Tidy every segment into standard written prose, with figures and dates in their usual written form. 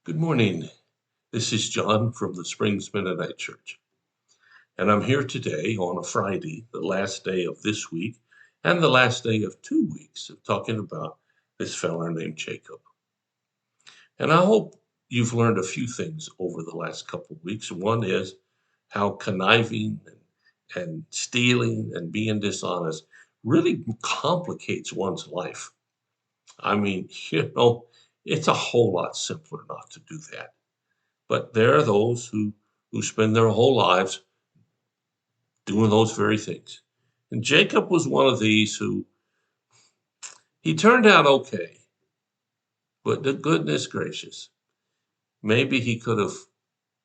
Good morning. This is John from the Springs Mennonite Church, and I'm here today on a Friday, the last day of this week and the last day of 2 weeks of talking about this fella named Jacob. And I hope you've learned a few things over the last couple of weeks. One is how conniving and stealing and being dishonest really complicates one's life. I mean, it's a whole lot simpler not to do that. But there are those who spend their whole lives doing those very things. And Jacob was one of these who he turned out okay, but the goodness gracious, maybe he could have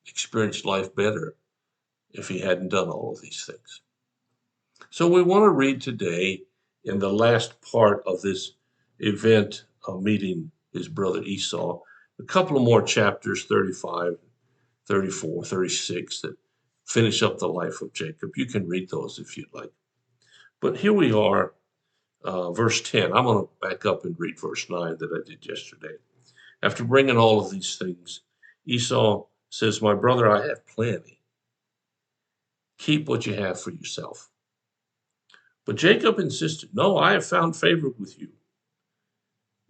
experienced life better if he hadn't done all of these things. So we want to read today in the last part of this event of meeting his brother Esau, a couple of more chapters, 35, 34, 36, that finish up the life of Jacob. You can read those if you'd like. But here we are, verse 10. I'm going to back up and read verse 9 that I did yesterday. After bringing all of these things, Esau says, "My brother, I have plenty. Keep what you have for yourself." But Jacob insisted, "No, I have found favor with you.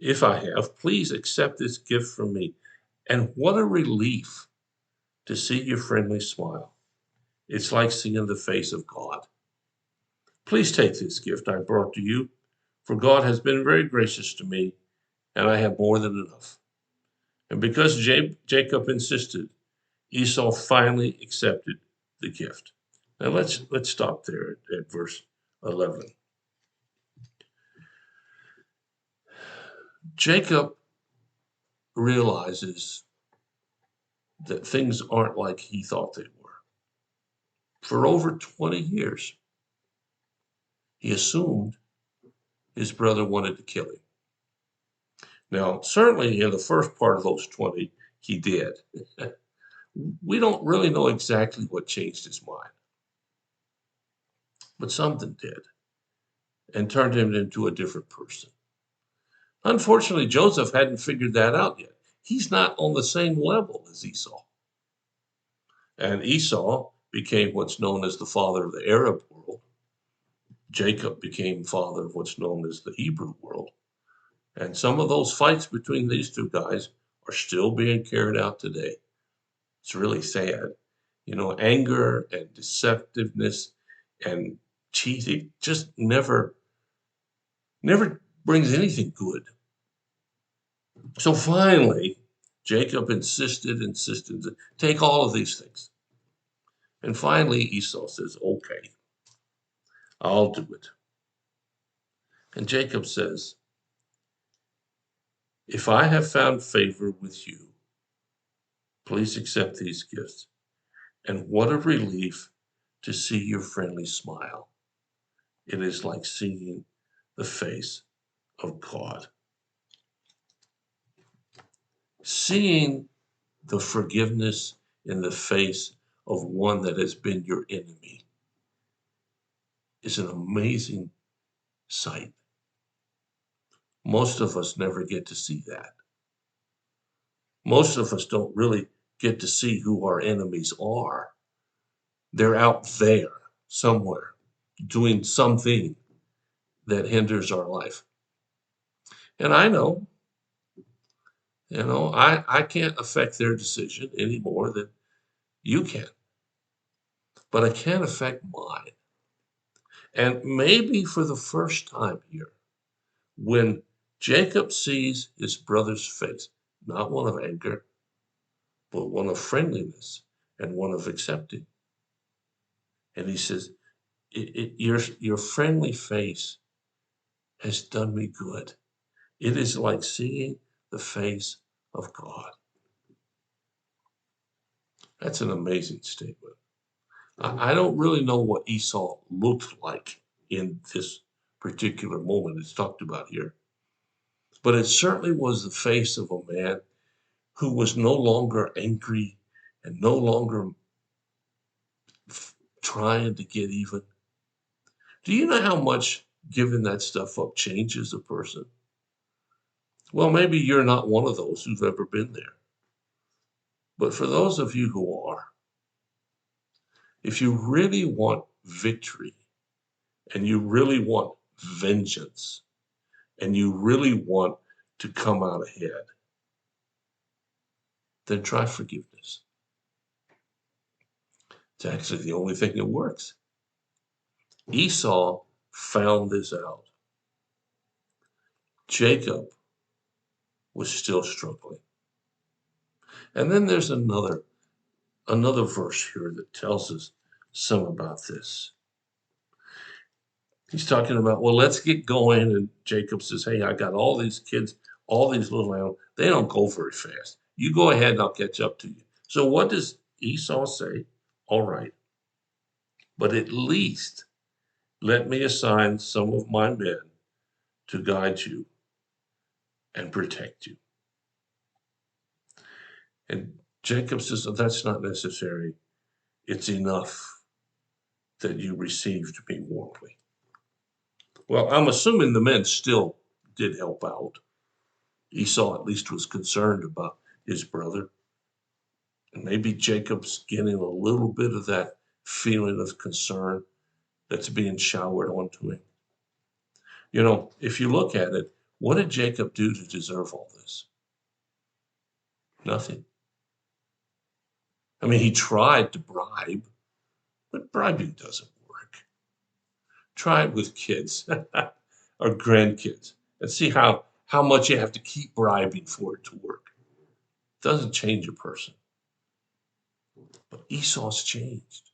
If I have, please accept this gift from me." And what a relief to see your friendly smile. It's like seeing the face of God. Please take this gift I brought to you, for God has been very gracious to me, and I have more than enough. And because Jacob insisted, Esau finally accepted the gift. Now let's stop there at verse 11. Jacob realizes that things aren't like he thought they were. For over 20 years, he assumed his brother wanted to kill him. Now, certainly in the first part of those 20, he did. We don't really know exactly what changed his mind, but something did and turned him into a different person. Unfortunately, Joseph hadn't figured that out yet. He's not on the same level as Esau. And Esau became what's known as the father of the Arab world. Jacob became father of what's known as the Hebrew world. And some of those fights between these two guys are still being carried out today. It's really sad. Anger and deceptiveness and cheating just never brings anything good. So finally, Jacob insisted, take all of these things. And finally, Esau says, "Okay, I'll do it." And Jacob says, "If I have found favor with you, please accept these gifts. And what a relief to see your friendly smile. It is like seeing the face of God." Seeing the forgiveness in the face of one that has been your enemy is an amazing sight. Most of us never get to see that. Most of us don't really get to see who our enemies are. They're out there somewhere doing something that hinders our life. And I can't affect their decision any more than you can, but I can affect mine. And maybe for the first time here, when Jacob sees his brother's face, not one of anger, but one of friendliness and one of accepting. And he says, your friendly face has done me good. It is like seeing the face of God. That's an amazing statement. I don't really know what Esau looked like in this particular moment it's talked about here, but it certainly was the face of a man who was no longer angry and no longer trying to get even. Do you know how much giving that stuff up changes a person? Well, maybe you're not one of those who've ever been there. But for those of you who are, if you really want victory and you really want vengeance and you really want to come out ahead, then try forgiveness. It's actually the only thing that works. Esau found this out. Jacob was still struggling. And then there's another verse here that tells us some about this. He's talking about, well, let's get going. And Jacob says, hey, I got all these kids, all these little animals. They don't go very fast. You go ahead and I'll catch up to you. So what does Esau say? All right, but at least let me assign some of my men to guide you and protect you. And Jacob says, oh, that's not necessary. It's enough that you received me warmly. Well, I'm assuming the men still did help out. Esau at least was concerned about his brother. And maybe Jacob's getting a little bit of that feeling of concern that's being showered onto him. You know, if you look at it, what did Jacob do to deserve all this? Nothing. I mean, he tried to bribe, but bribing doesn't work. Try it with kids or grandkids and see how much you have to keep bribing for it to work. It doesn't change a person. But Esau's changed.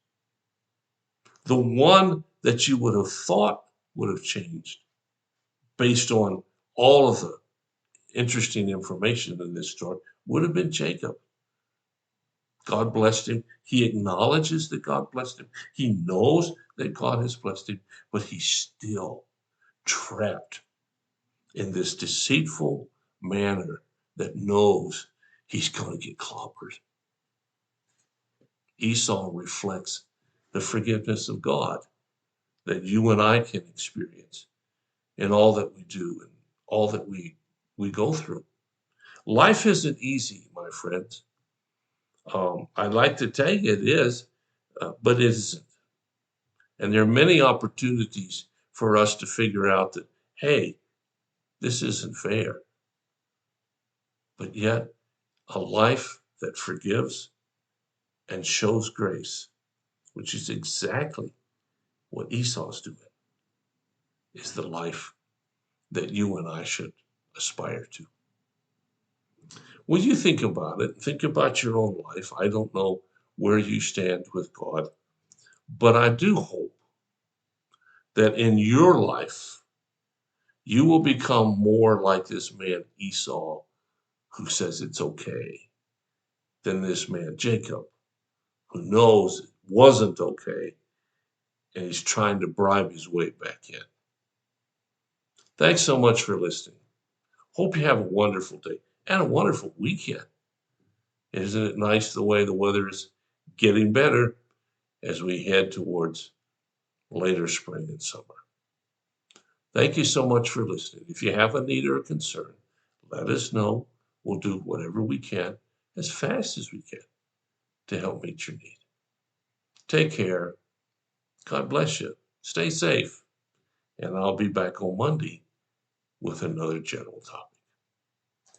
The one that you would have thought would have changed based on all of the interesting information in this story would have been Jacob. God blessed him. He acknowledges that God blessed him. He knows that God has blessed him, but he's still trapped in this deceitful manner that knows he's going to get clobbered. Esau reflects the forgiveness of God that you and I can experience in all that we do and all that we go through. Life isn't easy, my friends. I'd like to tell you it is, but it isn't. And there are many opportunities for us to figure out that, hey, this isn't fair. But yet, a life that forgives and shows grace, which is exactly what Esau's doing, is the life that you and I should aspire to. When you think about it, think about your own life. I don't know where you stand with God, but I do hope that in your life, you will become more like this man Esau, who says it's okay, than this man Jacob, who knows it wasn't okay, and he's trying to bribe his way back in. Thanks so much for listening. Hope you have a wonderful day and a wonderful weekend. Isn't it nice the way the weather is getting better as we head towards later spring and summer? Thank you so much for listening. If you have a need or a concern, let us know. We'll do whatever we can as fast as we can to help meet your need. Take care. God bless you. Stay safe. And I'll be back on Monday with another general topic.